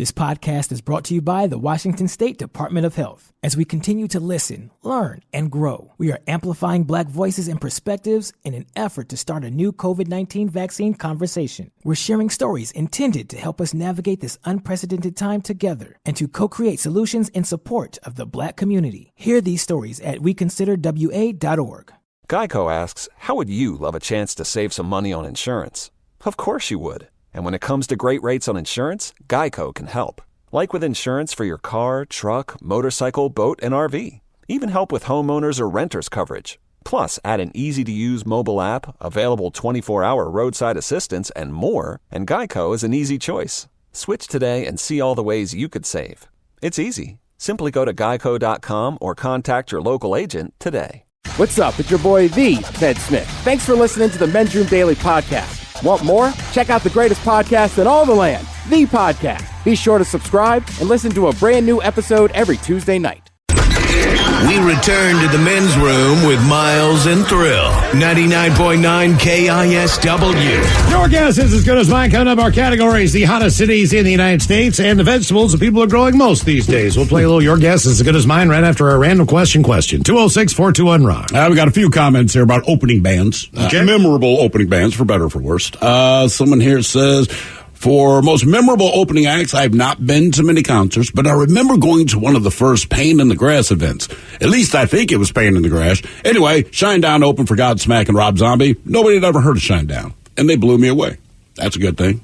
This podcast is brought to you by the Washington State Department of Health. As we continue to listen, learn, and grow, we are amplifying Black voices and perspectives in an effort to start a new COVID-19 vaccine conversation. We're sharing stories intended to help us navigate this unprecedented time together and to co-create solutions in support of the Black community. Hear these stories at weconsiderwa.org. Geico asks, how would you love a chance to save some money on insurance? Of course you would. And when it comes to great rates on insurance, Geico can help. Like with insurance for your car, truck, motorcycle, boat, and RV. Even help with homeowners or renters coverage. Plus, add an easy-to-use mobile app, available 24-hour roadside assistance, and more, and Geico is an easy choice. Switch today and see all the ways you could save. It's easy. Simply go to geico.com or contact your local agent today. What's up? It's your boy, The Ted Smith. Thanks for listening to the Men's Room Daily Podcast. Want more? Check out the greatest podcast in all the land, The Podcast. Be sure to subscribe and listen to a brand new episode every Tuesday night. We return to the Men's Room with Miles and Thrill. 99.9 KISW. Your guess is as good as mine. Coming up, our categories: the hottest cities in the United States and the vegetables that people are growing most these days. We'll play a little Your Guess is as good as mine right after our random question. 206-421-ROCK. We got a few comments here about opening bands. Memorable opening bands, for better or for worse. Someone here says, for most memorable opening acts, I've not been to many concerts, but I remember going to one of the first Pain in the Grass events. At least I think it was Pain in the Grass. Anyway, Shinedown opened for Godsmack and Rob Zombie. Nobody had ever heard of Shinedown, and they blew me away. That's a good thing.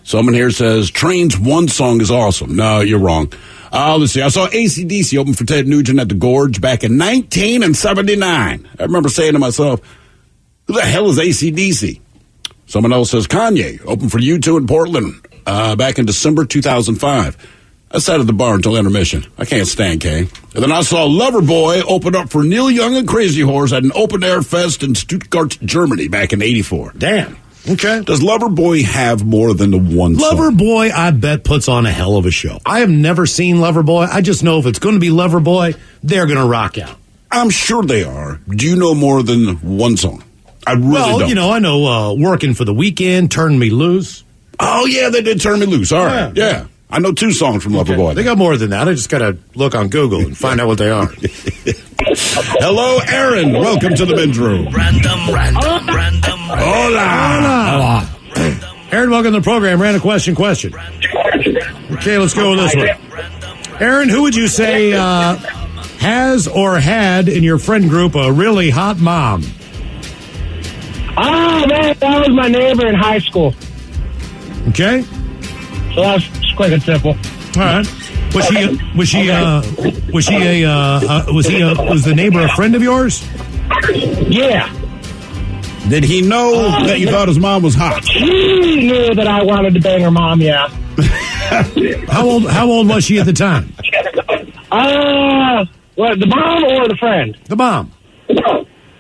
Someone here says, Train's one song is awesome. No, you're wrong. Let's see. I saw AC/DC open for Ted Nugent at the Gorge back in 1979. I remember saying to myself, who the hell is AC/DC? Someone else says Kanye opened for U2 in Portland back in December 2005. I sat at the bar until intermission. I can't stand K. And then I saw Loverboy open up for Neil Young and Crazy Horse at an open-air fest in Stuttgart, Germany back in 84. Damn. Okay. Does Loverboy have more than the one song? Loverboy, I bet, puts on a hell of a show. I have never seen Loverboy. I just know if it's going to be Loverboy, they're going to rock out. I'm sure they are. Do you know more than one song? I really don't. I know Working for the Weekend, Turn Me Loose. Oh, yeah, they did Turn Me Loose. All right. Yeah. I know two songs from Loverboy. They got more than that. I just got to look on Google and find out what they are. Hello, Aaron. Welcome to the Men's Room. Random. Hola. Aaron, welcome to the program. Random question. Okay, let's go with this one. Aaron, who would you say has or had in your friend group a really hot mom? Oh, man, that was my neighbor in high school. Okay. So that was quick and simple. All right. Was the neighbor a friend of yours? Yeah. Did he know that you thought his mom was hot? He knew that I wanted to bang her mom, yeah. How old was she at the time? What, the mom or the friend? The mom.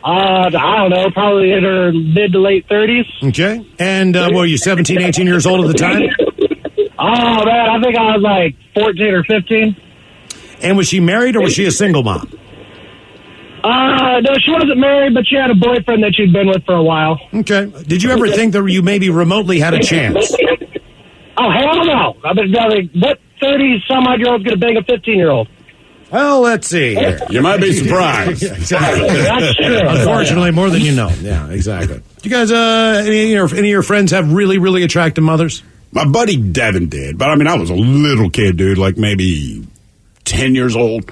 I don't know, probably in her mid to late 30s. Okay. And were you 17, 18 years old at the time? Oh, man, I think I was like 14 or 15. And was she married or was she a single mom? No, she wasn't married, but she had a boyfriend that she'd been with for a while. Okay. Did you ever think that you maybe remotely had a chance? Oh, hell no. I mean, what 30-some-odd-year-old's going to bang a 15-year-old? Well, let's see. You might be surprised. Exactly. That's true. Unfortunately, more than you know. Yeah, exactly. Do you guys, any of your friends have really, really attractive mothers? My buddy Devin did, but I mean, I was a little kid, dude, like maybe 10 years old.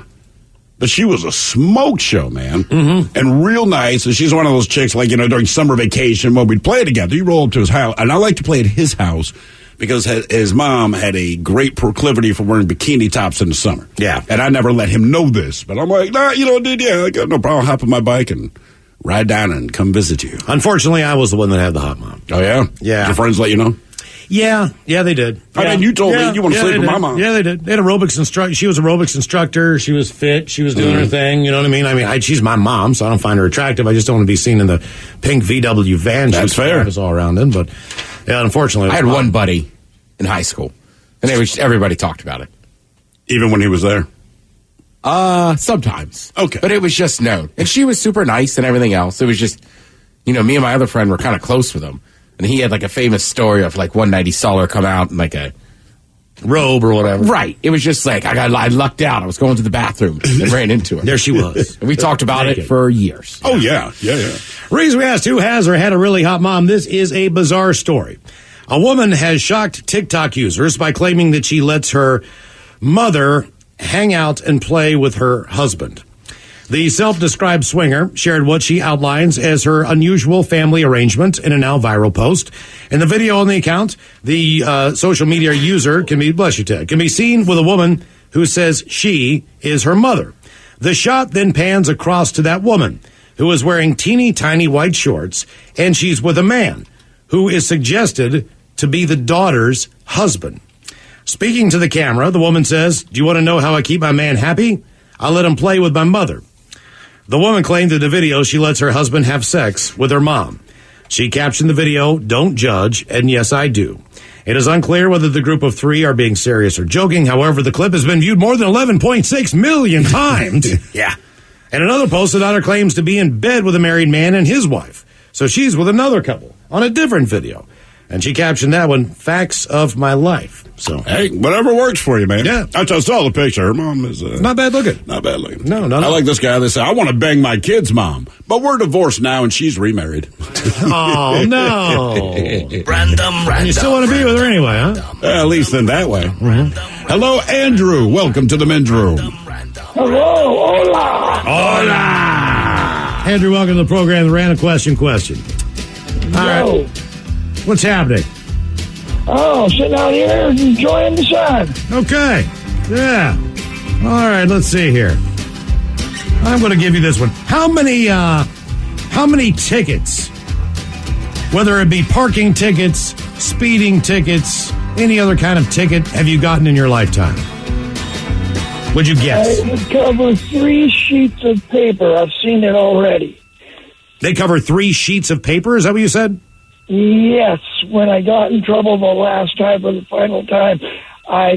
But she was a smoke show, man, and real nice. And she's one of those chicks, like, during summer vacation when we'd play together, you roll up to his house, and I like to play at his house because his mom had a great proclivity for wearing bikini tops in the summer. Yeah. And I never let him know this, but I'm like, nah, dude, yeah, I got no problem. Hop on my bike and ride down and come visit you. Unfortunately, I was the one that had the hot mom. Oh, yeah? Yeah. Did your friends let you know? Yeah, they did. I mean, you told me you want to sleep with my mom. Yeah, they did. They had aerobics instructor. She was aerobics instructor. She was fit. She was doing her thing. You know what I mean? She's my mom, so I don't find her attractive. I just don't want to be seen in the pink VW van. That's fair. She was all around in, but yeah, unfortunately, I had one buddy in high school, and everybody talked about it. Even when he was there? Sometimes. Okay. But it was just known. And she was super nice and everything else. It was just, me and my other friend were kind of close with him. And he had like a famous story of like one night he saw her come out in like a robe or whatever. Right. It was just like I lucked out. I was going to the bathroom and ran into her. There she was. And we talked about it for years. Oh, yeah. Reason we asked who has or had a really hot mom, this is a bizarre story. A woman has shocked TikTok users by claiming that she lets her mother hang out and play with her husband. The self-described swinger shared what she outlines as her unusual family arrangement in a now viral post. In the video on the account, the social media user can be seen with a woman who says she is her mother. The shot then pans across to that woman who is wearing teeny tiny white shorts, and she's with a man who is suggested to be the daughter's husband. Speaking to the camera, the woman says, "Do you want to know how I keep my man happy? I let him play with my mother." The woman claimed in the video she lets her husband have sex with her mom. She captioned the video, "Don't judge," and yes, I do. It is unclear whether the group of three are being serious or joking. However, the clip has been viewed more than 11.6 million times. Yeah. And another post, the daughter claims to be in bed with a married man and his wife. So she's with another couple on a different video. And she captioned that one, "Facts of my life." So Hey, whatever works for you, man. Yeah. I just saw the picture. Her mom is not bad looking. not bad looking. No. I like this guy that said, "I want to bang my kid's mom, but we're divorced now and she's remarried." Oh, no. And you still want to be with her anyway, huh? At least in that way. Hello, Andrew. Welcome to the men's room. Hello, hola. Hola! Andrew, welcome to the program. The random question. All right. What's happening? Oh, sitting out here enjoying the sun. Okay. Yeah. All right, let's see here. I'm going to give you this one. How many tickets, whether it be parking tickets, speeding tickets, any other kind of ticket, have you gotten in your lifetime? Would you guess? It would cover 3 sheets of paper. I've seen it already. They cover 3 sheets of paper? Is that what you said? Yes, when I got in trouble the last time or the final time,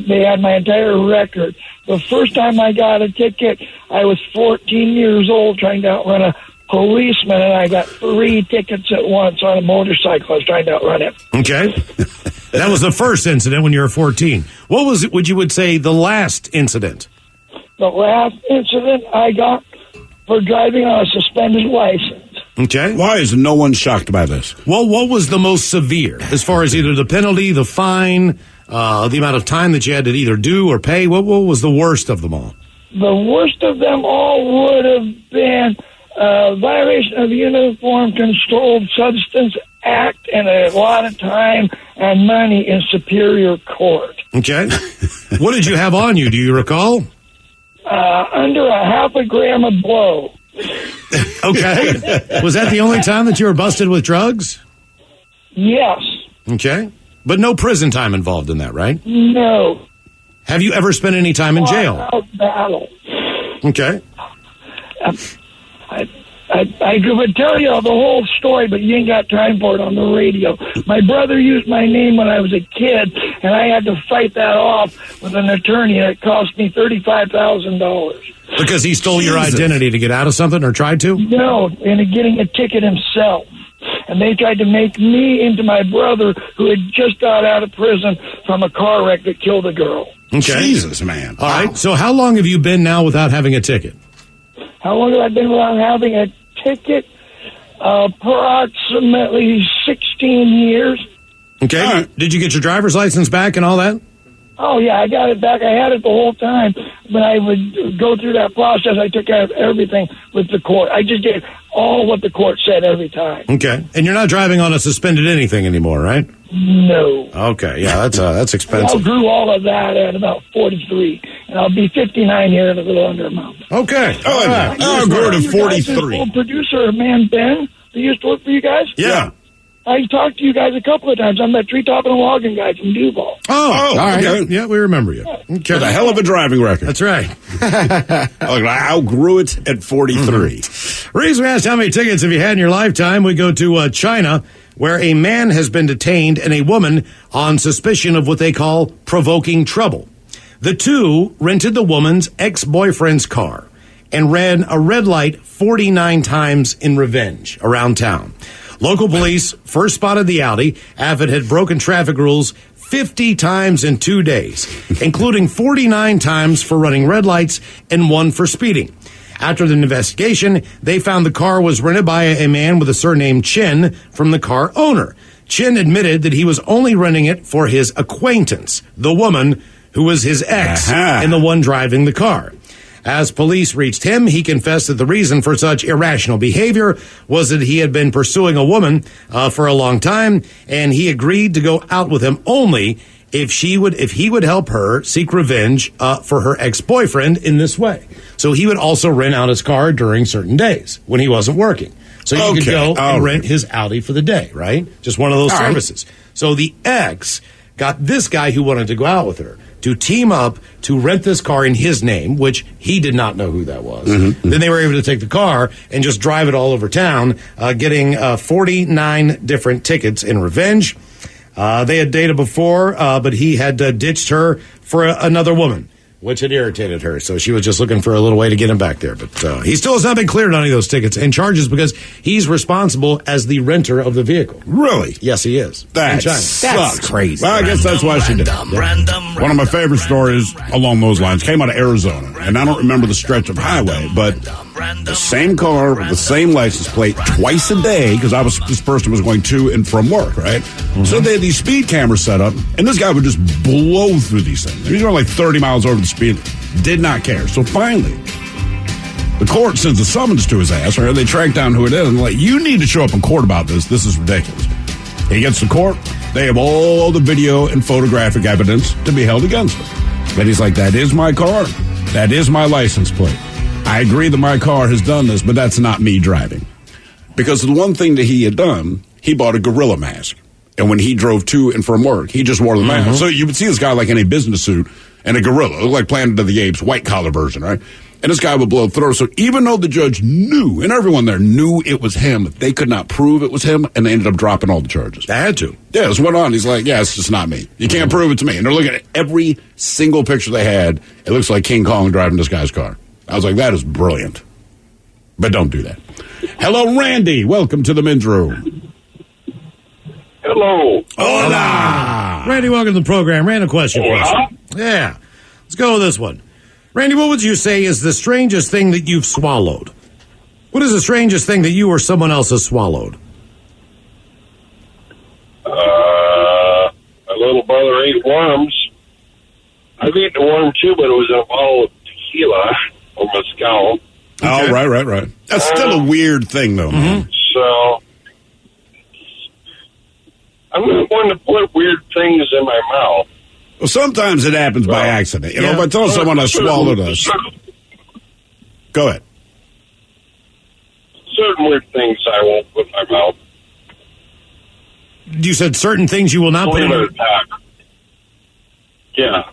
they had my entire record. The first time I got a ticket, I was 14 years old trying to outrun a policeman, and I got 3 tickets at once on a motorcycle. I was trying to outrun him. Okay. That was the first incident when you were 14. What was it, would you say, the last incident? The last incident I got for driving on a suspended license. Okay. Why is no one shocked by this? Well, what was the most severe as far as either the penalty, the fine, the amount of time that you had to either do or pay? What was the worst of them all? The worst of them all would have been violation of the Uniform Controlled Substance Act and a lot of time and money in Superior Court. Okay. What did you have on you? Do you recall? Under a half a gram of blow. Okay. Was that the only time that you were busted with drugs? Yes. Okay. But no prison time involved in that, right? No. Have you ever spent any time in jail? Battle. Okay. I could tell you the whole story, but you ain't got time for it on the radio. My brother used my name when I was a kid, and I had to fight that off with an attorney, and it cost me $35,000. Because he stole your identity to get out of something or tried to? No, and getting a ticket himself. And they tried to make me into my brother who had just got out of prison from a car wreck that killed a girl. Okay. Jesus, man. All right. So how long have you been now without having a ticket? How long have I been without having a ticket? Approximately 16 years. Okay. Right. Did you get your driver's license back and all that? Oh, yeah, I got it back. I had it the whole time. When I would go through that process, I took care of everything with the court. I just did all what the court said every time. Okay. And you're not driving on a suspended anything anymore, right? No. Okay. Yeah, that's I expensive. outgrew all of that at about 43, and I'll be 59 here in a little under a month. Okay. Oh, All right. I'll go to You guys' 43. old producer, man, Ben, that used to work for you guys? Yeah. I talked to you guys a couple of times. I'm that treetop and logging guy from Duval. Oh, all right. okay. Yeah, we remember you. Okay. With a hell of a driving record. That's right. I outgrew it at 43. Reason we asked how many tickets have you had in your lifetime, we go to China, where a man has been detained and a woman on suspicion of what they call provoking trouble. The two rented the woman's ex-boyfriend's car and ran a red light 49 times in revenge around town. Local police first spotted the Audi after it had broken traffic rules 50 times in 2 days, including 49 times for running red lights and 1 for speeding. After the investigation, they found the car was rented by a man with a surname Chin from the car owner. Chin admitted that he was only renting it for his acquaintance, the woman who was his ex and the one driving the car. As police reached him, he confessed that the reason for such irrational behavior was that he had been pursuing a woman for a long time, and he agreed to go out with him only if he would help her seek revenge for her ex-boyfriend in this way. So he would also rent out his car during certain days when he wasn't working. So you could go and rent his Audi for the day, right? Just one of those services. Right. So the ex got this guy who wanted to go out with her to team up to rent this car in his name, which he did not know who that was. Then they were able to take the car and just drive it all over town, getting 49 different tickets in revenge. They had dated before, but he had ditched her for another woman, which had irritated her. So she was just looking for a little way to get him back there. But he still has not been cleared on any of those tickets and charges because he's responsible as the renter of the vehicle. Really? Yes, he is. That sucks. That's crazy. Well, I guess that's why she did it. One of my favorite stories along those lines came out of Arizona. And I don't remember the stretch of highway, but the same car with the same license plate twice a day, because this person was going to and from work, right? So they had these speed cameras set up, and this guy would just blow through these things. He was going like 30 miles over the speed, did not care. So finally, the court sends a summons to his ass, right? They track down who it is, and they're like, you need to show up in court about this. This is ridiculous. He gets to court. They have all the video and photographic evidence to be held against him. But he's like, that is my car. That is my license plate. I agree that my car has done this, but that's not me driving. Because the one thing that he had done, he bought a gorilla mask. And when he drove to and from work, he just wore the mask. So you would see this guy like in a business suit and a gorilla. It looked like Planet of the Apes, white collar version, right? And this guy would blow through. So even though the judge knew, and everyone there knew it was him, they could not prove it was him, and they ended up dropping all the charges. They had to. Yeah, this went on. He's like, yeah, it's just not me. You can't prove it to me. And they're looking at every single picture they had. It looks like King Kong driving this guy's car. I was like, that is brilliant. But don't do that. Hello, Randy. Welcome to the men's room. Hello. Hola. Randy, welcome to the program. Random question. Yeah. Let's go with this one. Randy, what would you say is the strangest thing that you've swallowed? What is the strangest thing that you or someone else has swallowed? My little brother ate worms. I've eaten a worm too, but it was in a bottle of tequila or mezcal. Okay. Oh, right. That's still a weird thing, though. So I'm not going to put weird things in my mouth. Well, sometimes it happens by accident. You know, if I tell someone I swallowed a... Go ahead. Certain weird things I won't put in my mouth. You said certain things you will not put in your mouth. Yeah.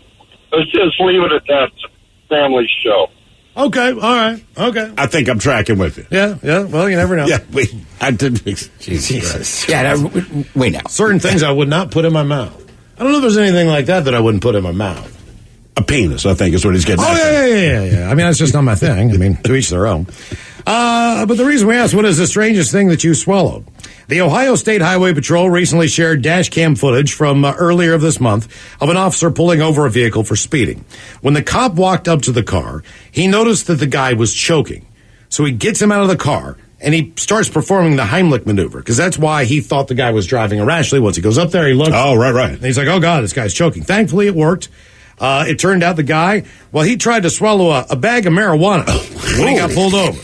Let's just leave it at that. It's a family show. Okay, all right, okay. I think I'm tracking with you. Yeah, well, you never know. Yeah, I did. Jesus. Yeah, we know. Certain things I would not put in my mouth. I don't know if there's anything like that I wouldn't put in my mouth. A penis, I think, is what he's getting at. Oh, yeah. I mean, that's just not my thing. I mean, to each their own. But the reason we asked, what is the strangest thing that you swallowed? The Ohio State Highway Patrol recently shared dash cam footage from earlier this month of an officer pulling over a vehicle for speeding. When the cop walked up to the car, he noticed that the guy was choking. So he gets him out of the car, and he starts performing the Heimlich maneuver, because that's why he thought the guy was driving irrationally. Once he goes up there, he looks. Oh, right. And he's like, oh, God, this guy's choking. Thankfully, it worked. It turned out the guy, he tried to swallow a bag of marijuana when he got pulled over.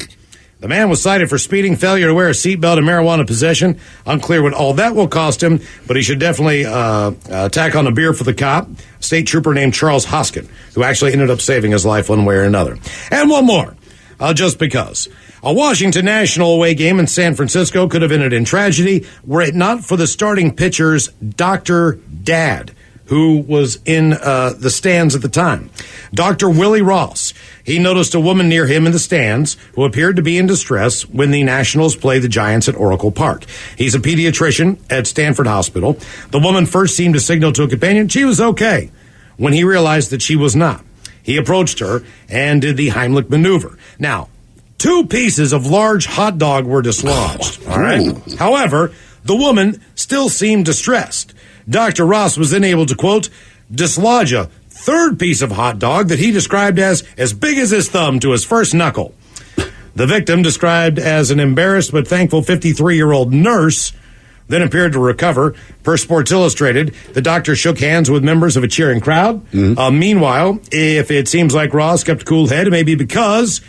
The man was cited for speeding, failure to wear a seatbelt, and marijuana possession. Unclear what all that will cost him, but he should definitely tack on a beer for the cop, state trooper named Charles Hoskin, who actually ended up saving his life one way or another. And one more, just because. A Washington National away game in San Francisco could have ended in tragedy were it not for the starting pitcher's Dr. Dad, who was in the stands at the time. Dr. Willie Ross. He noticed a woman near him in the stands who appeared to be in distress when the Nationals played the Giants at Oracle Park. He's a pediatrician at Stanford Hospital. The woman first seemed to signal to a companion she was okay when he realized that she was not. He approached her and did the Heimlich maneuver. Now, 2 pieces of large hot dog were dislodged. All right. However, the woman still seemed distressed. Dr. Ross was then able to, quote, dislodge a third piece of hot dog that he described as big as his thumb to his first knuckle. The victim, described as an embarrassed but thankful 53-year-old nurse, then appeared to recover. Per Sports Illustrated, the doctor shook hands with members of a cheering crowd. Meanwhile, if it seems like Ross kept a cool head, it may be because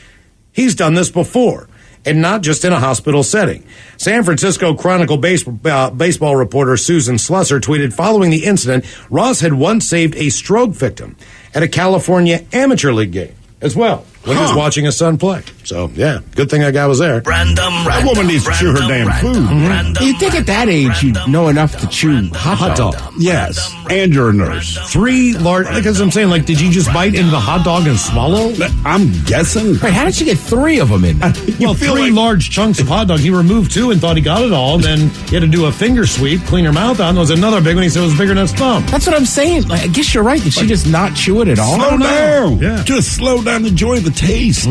he's done this before, and not just in a hospital setting. San Francisco Chronicle baseball reporter Susan Slusser tweeted, following the incident, Ross had once saved a stroke victim at a California amateur league game as well, when he was watching his son play. So, yeah, good thing that guy was there. That woman needs to chew her damn food. You'd think at that age you'd know enough to chew hot dog. Yes, and you're a nurse. 3 large, because I'm saying, like, did you just bite into the hot dog and swallow? I'm guessing. Wait, how did you get 3 of them in there? Well, 3 large chunks of hot dog. He removed 2 and thought he got it all. Then he had to do a finger sweep, clean her mouth out. And there was another big one. He said it was bigger than his thumb. That's what I'm saying. I guess you're right. Did she just not chew it at all? Slow down. Yeah. Just slow down and enjoy the taste.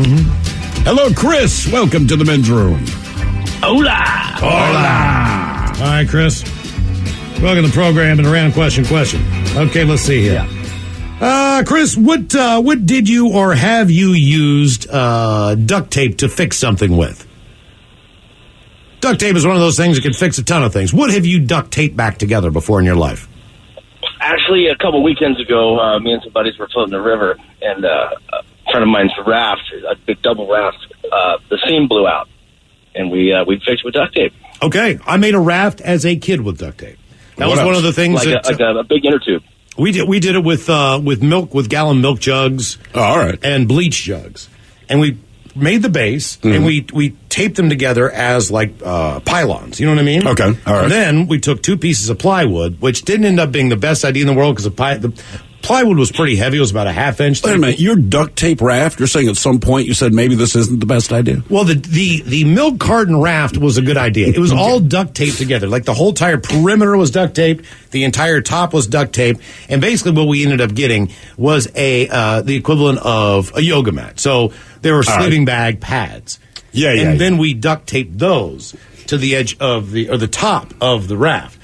Hello, Chris. Welcome to the men's room. Hola. All right, Chris. Welcome to the program and a random question. Okay, let's see here. Chris, what did you or have you used duct tape to fix something with? Duct tape is one of those things that can fix a ton of things. What have you duct taped back together before in your life? Actually, a couple weekends ago, me and some buddies were floating the river, and a friend of mine's raft, a big double raft, the seam blew out, and we fixed with duct tape. Okay, I made a raft as a kid with duct tape. That was one of the things like a big inner tube. We did it with milk, with gallon milk jugs. Oh, all right. And bleach jugs, and we made the base and we taped them together as like pylons. You know what I mean? Okay, all right. And then we took 2 pieces of plywood, which didn't end up being the best idea in the world because the plywood was pretty heavy. It was about a ½ inch. Wait a minute. Your duct tape raft, you're saying at some point you said maybe this isn't the best idea? Well, the milk carton raft was a good idea. It was all duct taped together. Like the whole entire perimeter was duct taped. The entire top was duct taped. And basically what we ended up getting was the equivalent of a yoga mat. So they were sleeping bag pads. And then we duct taped those to the edge of the top of the raft.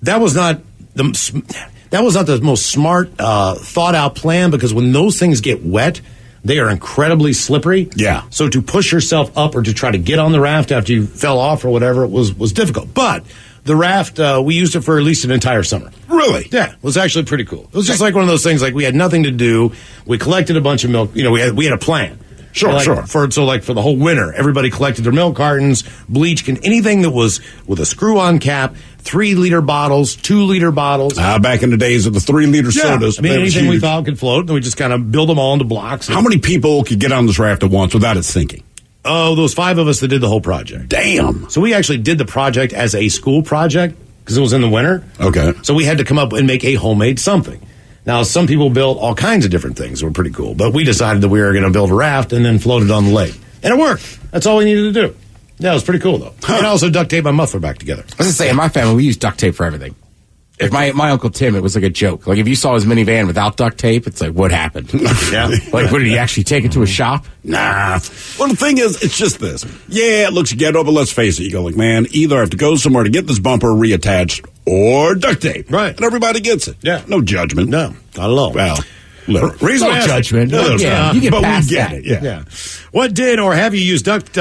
That was not the most smart, thought-out plan, because when those things get wet, they are incredibly slippery. Yeah. So to push yourself up or to try to get on the raft after you fell off or whatever was difficult. But the raft, we used it for at least an entire summer. Really? Yeah, it was actually pretty cool. It was just like one of those things, like we had nothing to do. We collected a bunch of milk. You know, we had a plan. Sure. For the whole winter, everybody collected their milk cartons, bleach, anything that was with a screw-on cap, 3-liter bottles, 2-liter bottles. Back in the days of the 3-liter sodas. I mean, anything we thought could float, and we just kind of build them all into blocks. How many people could get on this raft at once without it sinking? Oh, those 5 of us that did the whole project. Damn. So we actually did the project as a school project because it was in the winter. Okay. So we had to come up and make a homemade something. Now, some people built all kinds of different things that were pretty cool, but we decided that we were going to build a raft and then float it on the lake. And it worked. That's all we needed to do. Yeah, it was pretty cool, though. And I also duct taped my muffler back together. I was going to say, in my family, we use duct tape for everything. If my Uncle Tim, it was like a joke. Like, if you saw his minivan without duct tape, it's like, what happened? Yeah. Like, what, did he actually take it to a shop? Nah. Well, the thing is, it's just this. Yeah, it looks ghetto, but let's face it. You go like, man, either I have to go somewhere to get this bumper reattached or duct tape. Right. And everybody gets it. Yeah. No judgment. No, not at all. Well, reason no judgment. You get but past we get that. it. Yeah. What did or have you used duct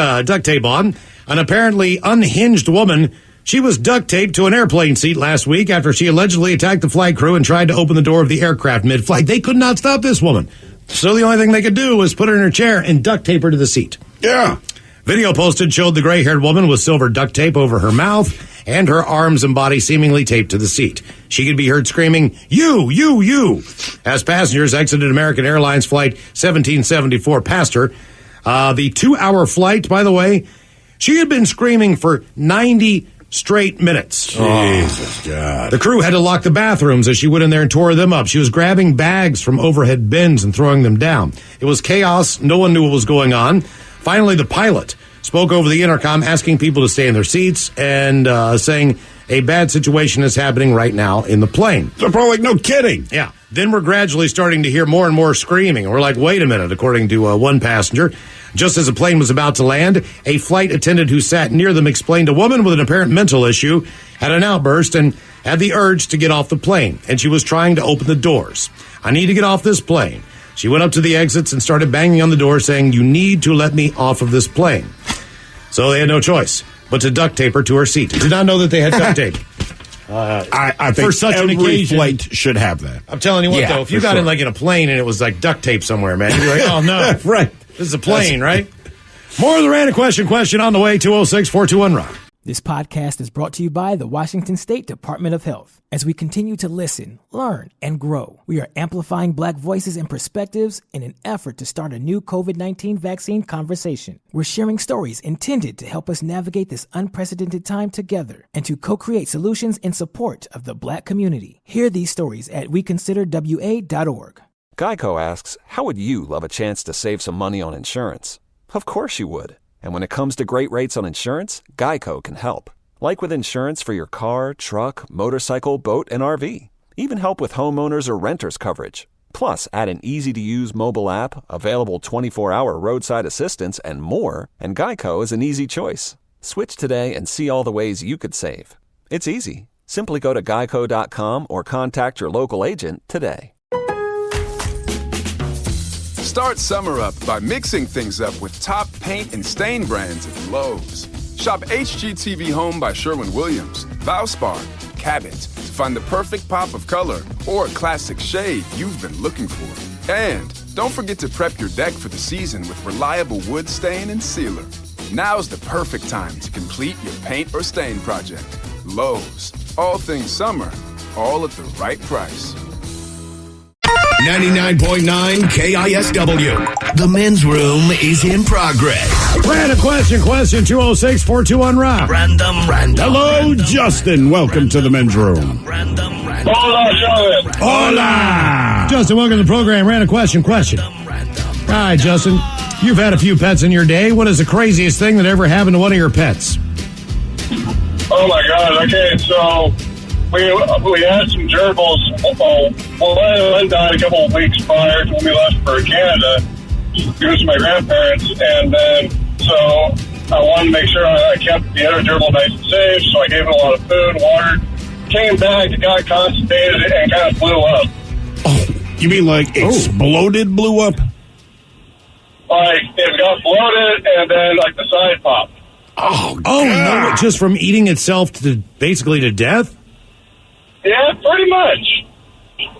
tape on? An apparently unhinged woman. She was duct taped to an airplane seat last week after she allegedly attacked the flight crew and tried to open the door of the aircraft mid-flight. They could not stop this woman. So the only thing they could do was put her in her chair and duct tape her to the seat. Yeah. Video posted showed the gray-haired woman with silver duct tape over her mouth and her arms and body seemingly taped to the seat. She could be heard screaming, you, as passengers exited American Airlines Flight 1774 past her. The 2-hour flight, by the way, she had been screaming for 90 straight minutes. Jesus God. The crew had to lock the bathrooms as she went in there and tore them up. She was grabbing bags from overhead bins and throwing them down. It was chaos. No one knew what was going on. Finally, the pilot spoke over the intercom asking people to stay in their seats and saying a bad situation is happening right now in the plane. They're probably like, no kidding. Yeah. Then we're gradually starting to hear more and more screaming. We're like, wait a minute, according to one passenger. Just as the plane was about to land, a flight attendant who sat near them explained a woman with an apparent mental issue had an outburst and had the urge to get off the plane, and she was trying to open the doors. I need to get off this plane. She went up to the exits and started banging on the door saying, you need to let me off of this plane. So they had no choice but to duct tape her to her seat. Did not know that they had duct tape. I think for such every an occasion, flight should have that. I'm telling you what, though, if you got in like in a plane and it was like duct tape somewhere, man, you'd be like, oh no, right. This is a plane, right? More of the random question on the way, 206-421-ROCK. This podcast is brought to you by the Washington State Department of Health. As we continue to listen, learn, and grow, we are amplifying Black voices and perspectives in an effort to start a new COVID-19 vaccine conversation. We're sharing stories intended to help us navigate this unprecedented time together and to co-create solutions in support of the Black community. Hear these stories at weconsiderwa.org. Geico asks, how would you love a chance to save some money on insurance? Of course you would. And when it comes to great rates on insurance, Geico can help. Like with insurance for your car, truck, motorcycle, boat, and RV. Even help with homeowners or renters coverage. Plus, add an easy-to-use mobile app, available 24-hour roadside assistance, and more, and Geico is an easy choice. Switch today and see all the ways you could save. It's easy. Simply go to geico.com or contact your local agent today. Start summer up by mixing things up with top paint and stain brands at Lowe's. Shop HGTV Home by Sherwin-Williams, Valspar, Cabot to find the perfect pop of color or classic shade you've been looking for. And don't forget to prep your deck for the season with reliable wood stain and sealer. Now's the perfect time to complete your paint or stain project. Lowe's, all things summer, all at the right price. 99.9 KISW. The men's room is in progress. Random question, 206-421-ROCK. Random. Hello, Justin. Welcome to the men's room. Hola, Sean. Hola. Justin, welcome to the program. Random question. All right, Justin. You've had a few pets in your day. What is the craziest thing that ever happened to one of your pets? Oh, my God. Okay, so we had some gerbils. One died a couple of weeks prior to when we left for Canada. He was my grandparents. And then, so I wanted to make sure I kept the other gerbil nice and safe. So I gave it a lot of food, water. Came back, it got constipated, and kind of blew up. Oh, you mean like exploded, blew up? Like, it got bloated, and then, like, the side popped. Oh, no, just from eating itself to basically to death? Yeah, pretty much.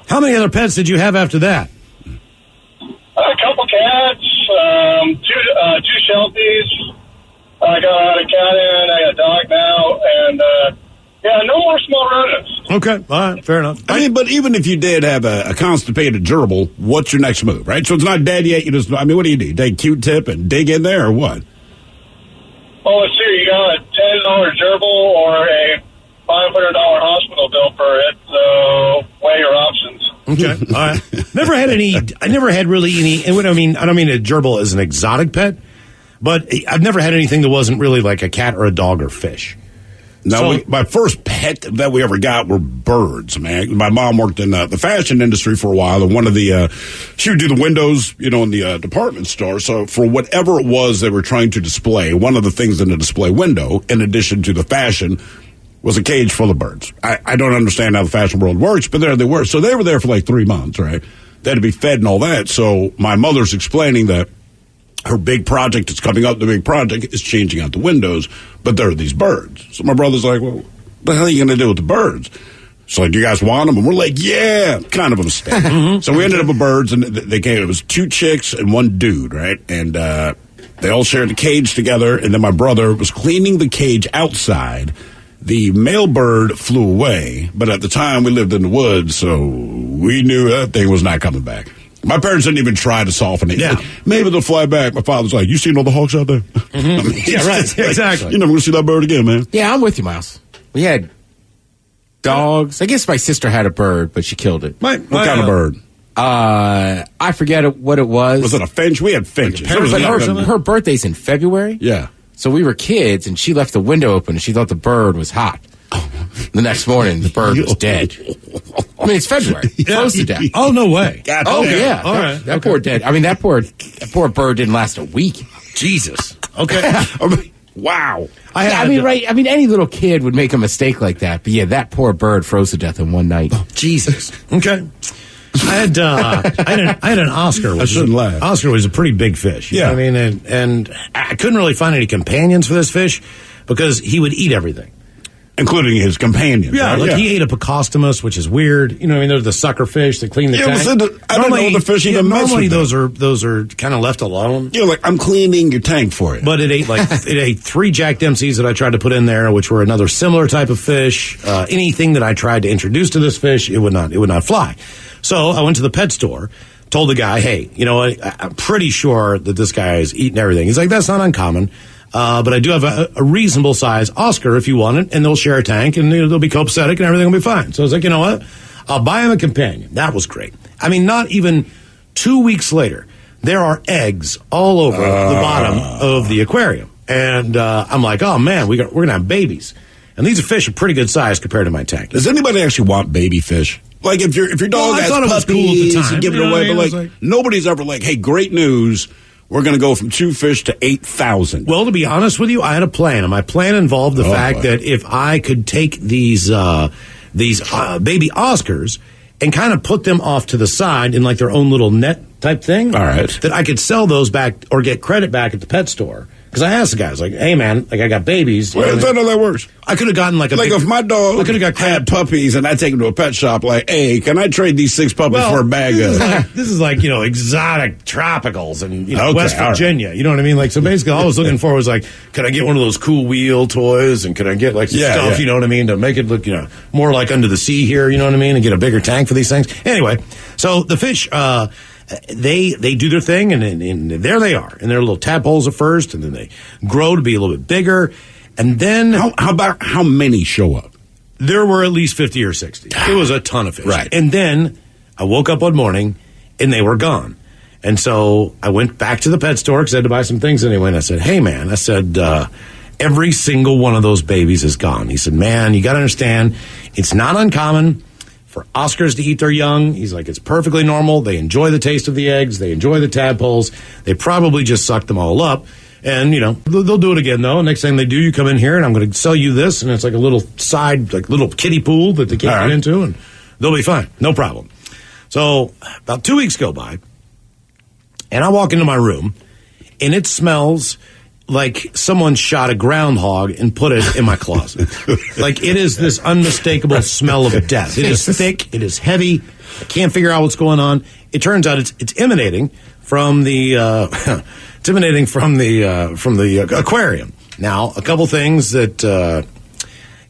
How many other pets did you have after that? A couple cats, two Shelties. I got a cat in, I got a dog now, and, yeah, no more small rodents. Okay, all right, fair enough. I mean, but even if you did have a constipated gerbil, what's your next move, right? So it's not dead yet. You just, I mean, what do? You take Q-tip and dig in there or what? Well, let's see. You got a $10 gerbil or a $500 hospital bill for it, so weigh your options. Okay, all right. I never had really any, and what I mean, I don't mean a gerbil is an exotic pet, but I've never had anything that wasn't really like a cat or a dog or fish. No, my first pet that we ever got were birds, man. My mom worked in the fashion industry for a while, and one of the, she would do the windows, in the department store. So for whatever it was they were trying to display, one of the things in the display window, in addition to the fashion, was a cage full of birds. I don't understand how the fashion world works, but there they were. So they were there for like 3 months, right? They had to be fed and all that. So my mother's explaining that her big project is coming up. The big project is changing out the windows, but there are these birds. So my brother's like, well, what the hell are you going to do with the birds? So like, you guys want them? And we're like, yeah, kind of a mistake. So we ended up with birds, and they came. It was 2 chicks and 1 dude, right? And they all shared the cage together, and then my brother was cleaning the cage outside. The male bird flew away, but at the time we lived in the woods, so we knew that thing was not coming back. My parents didn't even try to soften it. Yeah. Maybe they'll fly back. My father's like, you seen all the hawks out there? Mm-hmm. I mean, yeah, right. Like, exactly. You're never going to see that bird again, man. Yeah, I'm with you, Miles. We had dogs. I guess my sister had a bird, but she killed it. What kind of bird? I forget what it was. Was it a finch? We had finches. Her birthday's in February. Yeah. So we were kids, and she left the window open, and she thought the bird was hot. The next morning, the bird was dead. I mean, it's February. Close to death. Oh, no way. God, yeah. All right. That poor dead. I mean, that poor bird didn't last a week. Jesus. Okay. Wow. Any little kid would make a mistake like that. But yeah, that poor bird froze to death in one night. Oh, Jesus. Okay. I had an Oscar. I shouldn't laugh. Oscar was a pretty big fish. You know what I mean? And I couldn't really find any companions for this fish because he would eat everything. Including his companions. Yeah, right? He ate a Picostomus, which is weird. You know what I mean? There's the sucker fish that clean the tank. I don't know the fish even mess normally with them. those are kind of left alone. Yeah, like I'm cleaning your tank for you. But it ate 3 Jack Dempseys that I tried to put in there, which were another similar type of fish. Anything that I tried to introduce to this fish, it would not fly. So I went to the pet store, told the guy, hey, you know what? I'm pretty sure that this guy is eating everything. He's like, that's not uncommon. But I do have a reasonable size Oscar if you want it, and they'll share a tank, and they'll be copacetic, and everything will be fine. So I was like, you know what? I'll buy him a companion. That was great. I mean, not even 2 weeks later, there are eggs all over the bottom of the aquarium. And I'm like, oh, man, we're going to have babies. And these fish are pretty good size compared to my tank. Does anybody actually want baby fish? Like, if your dog has puppies, cool at the time. You give it away. But, like, nobody's ever like, hey, great news. We're going to go from 2 fish to 8,000. Well, to be honest with you, I had a plan, and my plan involved the fact that if I could take these baby Oscars and kind of put them off to the side in like their own little net type thing, all right, that I could sell those back or get credit back at the pet store. Because I asked the guys, like, hey, man, like I got babies. Well, that's how that works. I could have gotten like if my dog had puppies and I take him to a pet shop, like, hey, can I trade these 6 puppies for a bag of? This is like, exotic tropicals and West Virginia. Right. You know what I mean? Like, so basically all I was looking for was like, could I get one of those cool wheel toys and could I get like some stuff, you know what I mean, to make it look, more like Under the Sea here, you know what I mean, and get a bigger tank for these things. Anyway, so the fish, they do their thing, and there they are in their little tadpoles at first, and then they grow to be a little bit bigger, and then how many show up? There were at least 50 or 60. It was a ton of fish, right? And then I woke up one morning, and they were gone, and so I went back to the pet store because I had to buy some things anyway. And I said, "Hey, man," I said, "every single one of those babies is gone." He said, "Man, you got to understand, it's not uncommon for Oscars to eat their young." He's like, it's perfectly normal. They enjoy the taste of the eggs. They enjoy the tadpoles. They probably just sucked them all up. And, they'll do it again, though. Next time they do, you come in here, and I'm going to sell you this. And it's like a little side, like little kiddie pool that they can't get into. And they'll be fine. No problem. So about 2 weeks go by, and I walk into my room, and it smells like someone shot a groundhog and put it in my closet. Like, it is this unmistakable smell of death. It is thick. It is heavy. I can't figure out what's going on. It turns out it's emanating from the aquarium. Now, a couple things that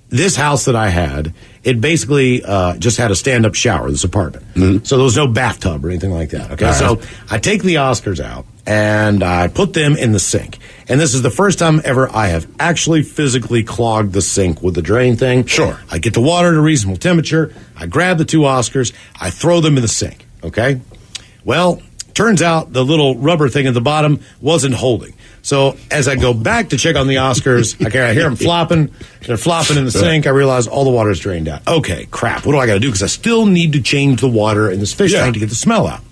this house that I had, it basically just had a stand-up shower, this apartment. Mm-hmm. So there was no bathtub or anything like that. Okay, so I take the Oscars out, and I put them in the sink. And this is the first time ever I have actually physically clogged the sink with the drain thing. Sure. I get the water at a reasonable temperature. I grab the 2 Oscars. I throw them in the sink. Okay? Well, turns out the little rubber thing at the bottom wasn't holding. So as I go back to check on the Oscars, I hear them flopping. They're flopping in the sink. I realize all the water's drained out. Okay, crap. What do I got to do? Because I still need to change the water in this fish tank to get the smell out.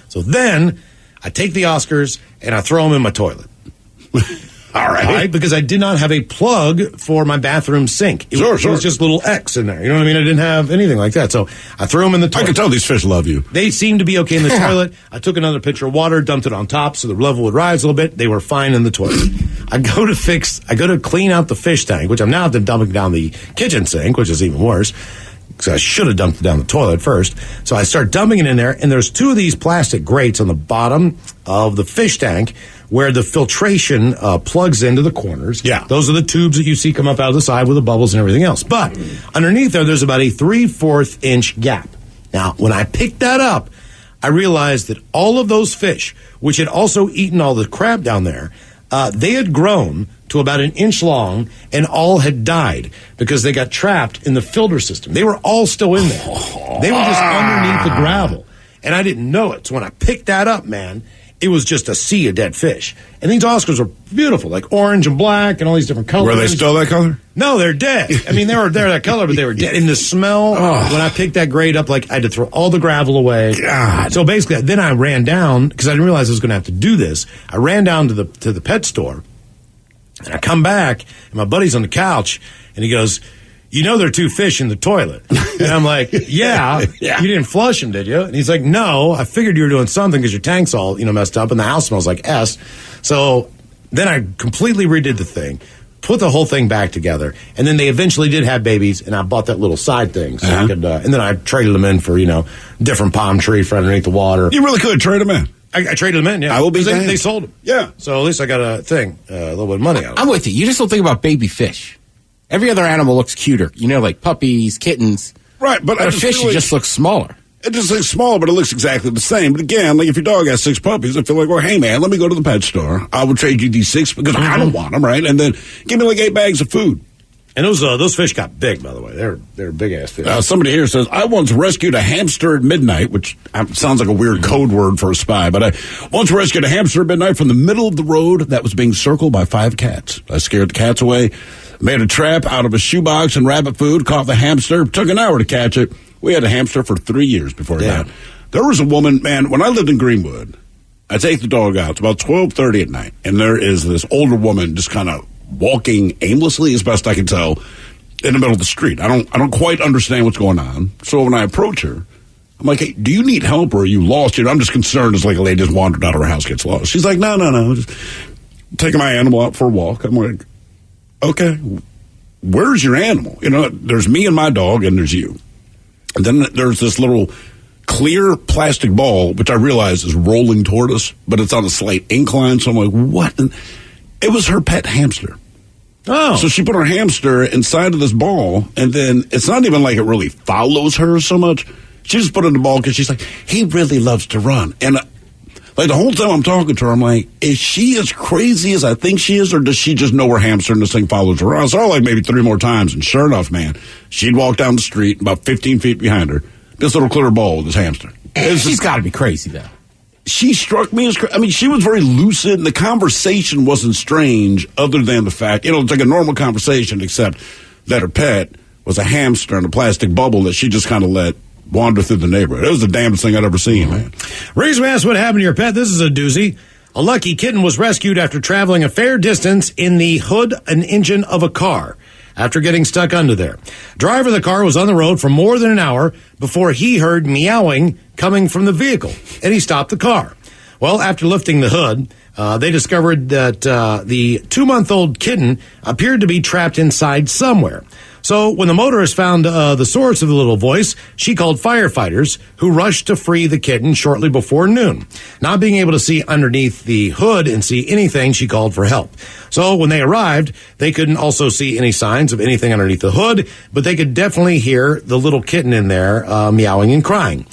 So then I take the Oscars and I throw them in my toilet. All right. Because I did not have a plug for my bathroom sink. It was just a little X in there. You know what I mean? I didn't have anything like that. So I threw them in the toilet. I can tell these fish love you. They seemed to be okay in the toilet. I took another pitcher of water, dumped it on top so the level would rise a little bit. They were fine in the toilet. I go to clean out the fish tank, which I'm now dumping down the kitchen sink, which is even worse. because I should have dumped it down the toilet first. So I start dumping it in there, and there's two of these plastic grates on the bottom of the fish tank where the filtration plugs into the corners. Yeah. Those are the tubes that you see come up out of the side with the bubbles and everything else. But underneath there's about a 3/4 inch gap. Now, when I picked that up, I realized that all of those fish, which had also eaten all the crab down there, they had grown to about an inch long and all had died because they got trapped in the filter system. They were all still in there. They were just underneath the gravel. And I didn't know it. So when I picked that up, man, it was just a sea of dead fish. And these Oscars were beautiful, like orange and black and all these different colors. Were they still that color? No, they're dead. I mean, they're that color, but they were dead. And the smell, when I picked that grate up, like I had to throw all the gravel away. God. So basically, then I ran down, because I didn't realize I was going to have to do this. I ran down to the pet store, And I come back, and my buddy's on the couch, and he goes, you know there are 2 fish in the toilet. And I'm like, yeah. You didn't flush them, did you? And he's like, no, I figured you were doing something because your tank's all, messed up, and the house smells like S. So then I completely redid the thing, put the whole thing back together, and then they eventually did have babies, and I bought that little side thing. So I could, and then I traded them in for, different palm tree for underneath the water. You really could trade them in. I traded them in, yeah. I will be damned. They sold them. Yeah. So at least I got a little bit of money out of it. I'm with you. You just don't think about baby fish. Every other animal looks cuter. Like puppies, kittens. Right, but a fish just looks smaller. It just looks smaller, but it looks exactly the same. But again, like if your dog has 6 puppies, I feel like, well, hey, man, let me go to the pet store. I will trade you these 6 because I don't want them, right? And then give me like 8 bags of food. And those fish got big, by the way. They're big-ass fish. Somebody here says, I once rescued a hamster at midnight, which sounds like a weird code word for a spy, but I once rescued a hamster at midnight from the middle of the road that was being circled by 5 cats. I scared the cats away, made a trap out of a shoebox and rabbit food, caught the hamster, took an hour to catch it. We had a hamster for 3 years before it died. There was a woman, man, when I lived in Greenwood, I take the dog out. It's about 12:30 at night, and there is this older woman just kind of walking aimlessly, as best I can tell, in the middle of the street. I don't quite understand what's going on. So when I approach her, I'm like, hey, do you need help or are you lost? I'm just concerned as like a lady just wandered out of her house, gets lost. She's like, no, just taking my animal out for a walk. I'm like, okay, where's your animal? There's me and my dog and there's you. And then there's this little clear plastic ball, which I realize is rolling toward us, but it's on a slight incline. So I'm like, what? And it was her pet hamster. Oh. So she put her hamster inside of this ball, and then it's not even like it really follows her so much. She just put it in the ball because she's like, he really loves to run. And like the whole time I'm talking to her, I'm like, is she as crazy as I think she is, or does she just know her hamster and this thing follows her around? I saw her like maybe 3 more times, and sure enough, man, she'd walk down the street about 15 feet behind her, this little clear ball with this hamster. She's got to be crazy, though. She struck me as she was very lucid, and the conversation wasn't strange other than the fact, it's like a normal conversation, except that her pet was a hamster in a plastic bubble that she just kind of let wander through the neighborhood. It was the damnest thing I'd ever seen, man. Reason we asked what happened to your pet, this is a doozy. A lucky kitten was rescued after traveling a fair distance in the hood and engine of a car after getting stuck under there. Driver of the car was on the road for more than an hour before he heard meowing coming from the vehicle, and he stopped the car. Well, after lifting the hood, they discovered that the 2-month-old kitten appeared to be trapped inside somewhere. So when the motorist found the source of the little voice, she called firefighters, who rushed to free the kitten shortly before noon. Not being able to see underneath the hood and see anything, she called for help. So when they arrived, they couldn't also see any signs of anything underneath the hood, but they could definitely hear the little kitten in there meowing and crying.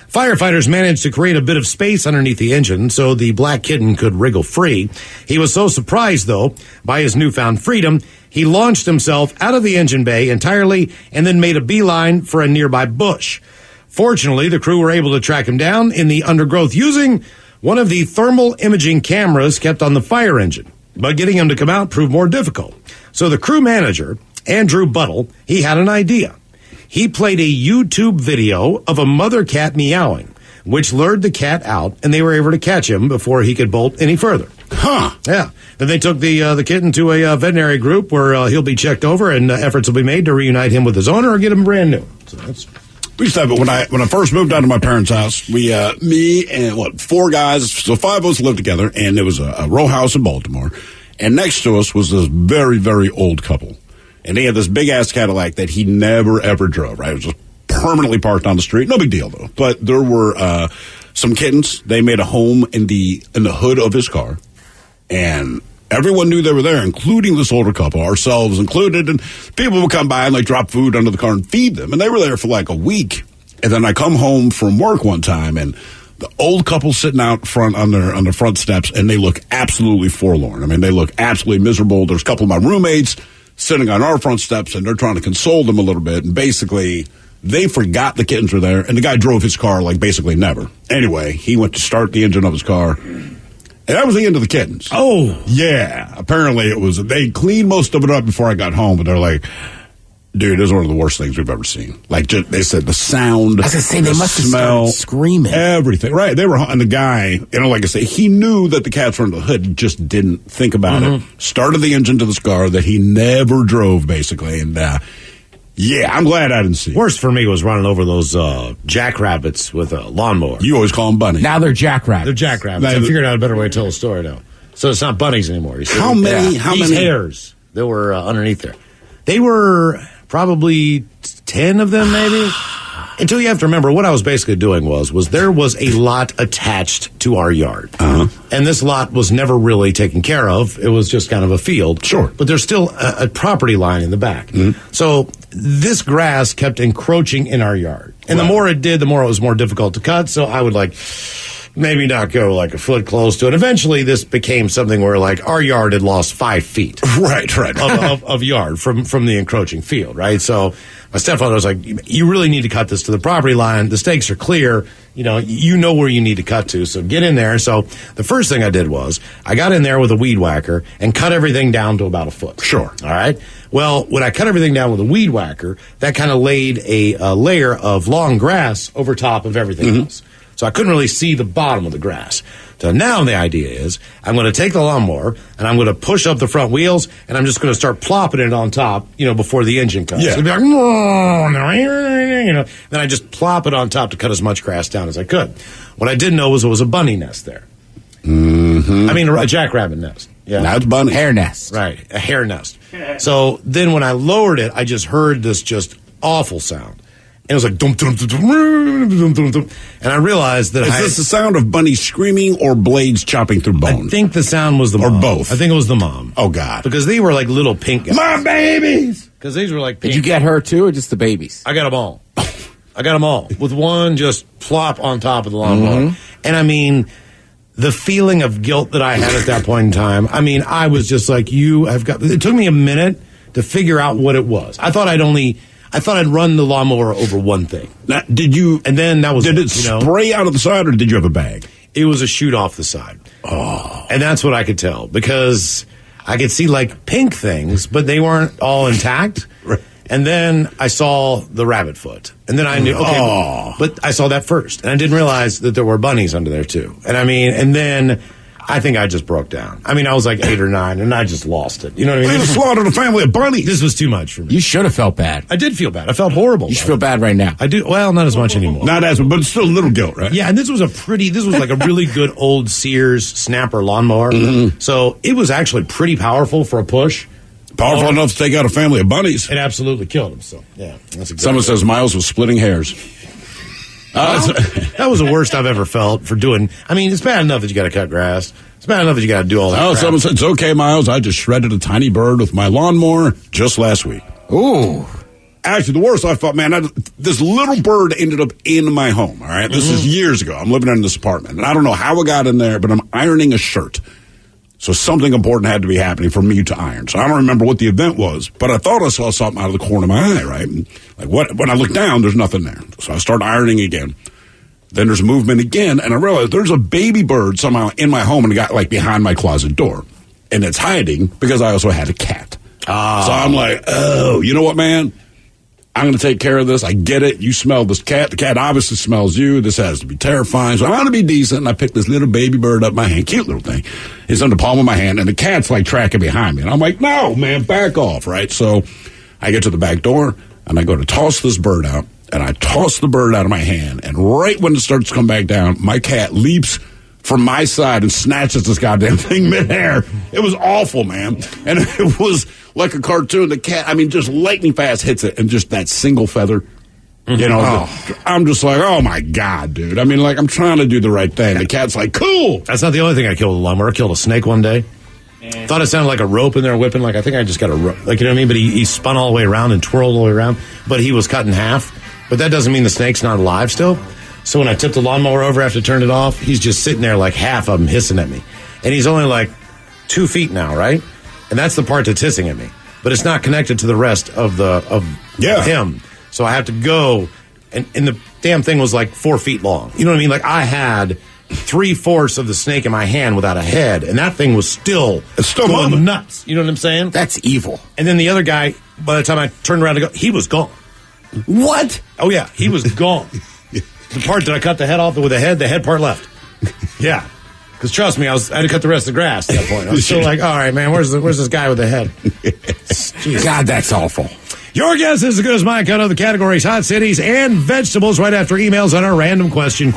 Firefighters managed to create a bit of space underneath the engine so the black kitten could wriggle free. He was so surprised, though, by his newfound freedom, he launched himself out of the engine bay entirely and then made a beeline for a nearby bush. Fortunately, the crew were able to track him down in the undergrowth using one of the thermal imaging cameras kept on the fire engine. But getting him to come out proved more difficult. So the crew manager, Andrew Buttle, he had an idea. He played a YouTube video of a mother cat meowing, which lured the cat out, and they were able to catch him before he could bolt any further. Huh. Yeah. Then they took the kitten to a veterinary group where he'll be checked over, and efforts will be made to reunite him with his owner or get him brand new. So that's... We used to have it when I first moved out to my parents' house. We, me and 4 guys, so 5 of us lived together, and there was a row house in Baltimore. And next to us was this very, very old couple. And they had this big-ass Cadillac that he never, ever drove, right? It was just permanently parked on the street. No big deal, though. But there were some kittens. They made a home in the hood of his car. And everyone knew they were there, including this older couple, ourselves included. And people would come by and, drop food under the car and feed them. And they were there for, a week. And then I come home from work one time, and the old couple sitting out front on their front steps, and they look absolutely forlorn. I mean, they look absolutely miserable. There's a couple of my roommates sitting on our front steps, and they're trying to console them a little bit. And basically, they forgot the kittens were there, and the guy drove his car basically never. Anyway, he went to start the engine of his car, and that was the end of the kittens. Oh. Yeah. Apparently, they cleaned most of it up before I got home, but they're like, Dude, it was one of the worst things we've ever seen. Like, they said the sound. I was going to say, they must have smell, started screaming. Everything. Right. They were, and the guy, like I say, he knew that the cats were under the hood. He just didn't think about it. Started the engine to this car that he never drove, basically. And, yeah, I'm glad I didn't see it. Worst for me was running over those jackrabbits with a lawnmower. You always call them bunnies. Now they're jackrabbits. They're jackrabbits. I figured out a better way to tell the story now. So it's not bunnies anymore. You see? How many hairs that were underneath there? They were probably 10 of them, maybe. Until you have to remember, what I was basically doing was there was a lot attached to our yard. And this lot was never really taken care of. It was just kind of a field. Sure. But there's still a property line in the back. So this grass kept encroaching in our yard. And the more it did, the more it was more difficult to cut. So I would maybe not go like a foot close to it. Eventually, this became something where our yard had lost 5 feet. Right. of yard from the encroaching field, right? So my stepfather was like, you really need to cut this to the property line. The stakes are clear. You know where you need to cut to, so get in there. So the first thing I did was I got in there with a weed whacker and cut everything down to about a foot. Sure. All right? Well, when I cut everything down with a weed whacker, that kind of laid a layer of long grass over top of everything else. So I couldn't really see the bottom of the grass. So now the idea is I'm going to take the lawnmower and I'm going to push up the front wheels and I'm just going to start plopping it on top, before the engine comes. Yeah. It'll be like, then I just plop it on top to cut as much grass down as I could. What I didn't know was it was a bunny nest there. I mean, a jackrabbit nest. Yeah. Now it's bunny. Hair nest. Right, a hair nest. So then when I lowered it, I just heard this just awful sound. And it was like, dum, dum, dum, dum, dum, dum, dum. And I realized that Is this the sound of bunnies screaming or blades chopping through bone? I think the sound was the mom. Or both. I think it was the mom. Oh, God. Because they were like little pink guys. My babies! Because these were like pink. Did you get her, too, or just the babies? I got them all. With one just plop on top of the lawnmower. And I mean, the feeling of guilt that I had at that point in time, I was just like, it took me a minute to figure out what it was. I thought I'd run the lawnmower over one thing. Now, did you? And then that was Did it spray out of the side, or did you have a bag? It was a shoot off the side. Oh. And that's what I could tell, because I could see pink things, but they weren't all intact. Right. And then I saw the rabbit foot. And then I knew, but I saw that first. And I didn't realize that there were bunnies under there, too. And then I think I just broke down. I was like 8 or 9, and I just lost it. You know what I mean? We slaughtered a family of bunnies. This was too much for me. You should have felt bad. I did feel bad. I felt horrible. You should feel bad right now. I do. Well, not as much anymore. Not as, but it's still a little guilt, right? Yeah, and this was like a really good old Sears snapper lawnmower. So it was actually pretty powerful for a push. Powerful enough to take out a family of bunnies. It absolutely killed them. So, yeah. That's exactly Someone says Miles was splitting hairs. That was the worst I've ever felt for doing. It's bad enough that you got to cut grass. It's bad enough that you got to do all that. Oh, someone said, it's okay, Miles. I just shredded a tiny bird with my lawnmower just last week. Ooh. Actually, the worst I felt, man, this little bird ended up in my home, all right? This is years ago. I'm living in this apartment, and I don't know how it got in there, but I'm ironing a shirt. So something important had to be happening for me to iron. So I don't remember what the event was, but I thought I saw something out of the corner of my eye, right? And when I look down, there's nothing there. So I start ironing again. Then there's movement again, and I realized there's a baby bird somehow in my home, and it got behind my closet door. And it's hiding because I also had a cat. So I'm like, oh, you know what, man? I'm going to take care of this. I get it. You smell this cat. The cat obviously smells you. This has to be terrifying. So I'm going to be decent. And I pick this little baby bird up my hand. Cute little thing. It's on the palm of my hand. And the cat's tracking behind me. And I'm like, no, man, back off. Right. So I get to the back door and I go to toss this bird out. And I toss the bird out of my hand. And right when it starts to come back down, my cat leaps from my side and snatches this goddamn thing midair. It was awful, man. And it was like a cartoon. The cat, just lightning fast hits it, and just that single feather. I'm just like, oh my God, dude. I'm trying to do the right thing. The cat's like, cool. That's not the only thing I killed with a lawnmower. I killed a snake one day. Thought it sounded like a rope in there whipping. I think I just got a rope. You know what I mean? But he spun all the way around and twirled all the way around. But he was cut in half. But that doesn't mean the snake's not alive still. So when I tipped the lawnmower over after turn it off, he's just sitting there half of him hissing at me. And he's only 2 feet now, right? And that's the part that's hissing at me. But it's not connected to the rest of him. So I have to go, and the damn thing was 4 feet long. You know what I mean? I had 3/4 of the snake in my hand without a head, and that thing was still going moving nuts. You know what I'm saying? That's evil. And then the other guy by the time I turned around to go, he was gone. What? Oh, yeah, he was gone. The part that I cut the head off with the head part left. Yeah. Because trust me, I had to cut the rest of the grass at that point. I was still like, all right, man, where's this guy with the head? Jeez. God, that's awful. Your guess is as good as mine. Cut of the categories, hot cities, and vegetables right after emails on our random question.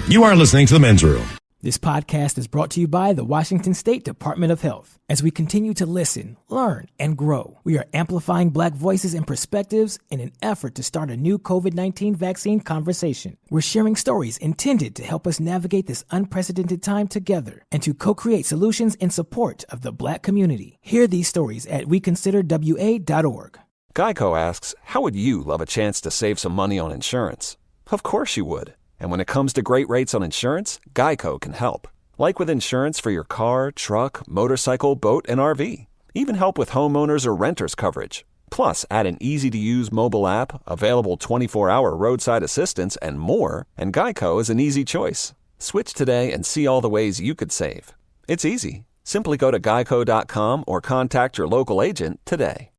You are listening to The Men's Room. This podcast is brought to you by the Washington State Department of Health. As we continue to listen, learn, and grow, we are amplifying Black voices and perspectives in an effort to start a new COVID-19 vaccine conversation. We're sharing stories intended to help us navigate this unprecedented time together and to co-create solutions in support of the Black community. Hear these stories at weconsiderwa.org. Geico asks, how would you love a chance to save some money on insurance? Of course you would. And when it comes to great rates on insurance, Geico can help. Like with insurance for your car, truck, motorcycle, boat, and RV. Even help with homeowners or renters coverage. Plus, add an easy-to-use mobile app, available 24-hour roadside assistance, and more, and Geico is an easy choice. Switch today and see all the ways you could save. It's easy. Simply go to geico.com or contact your local agent today.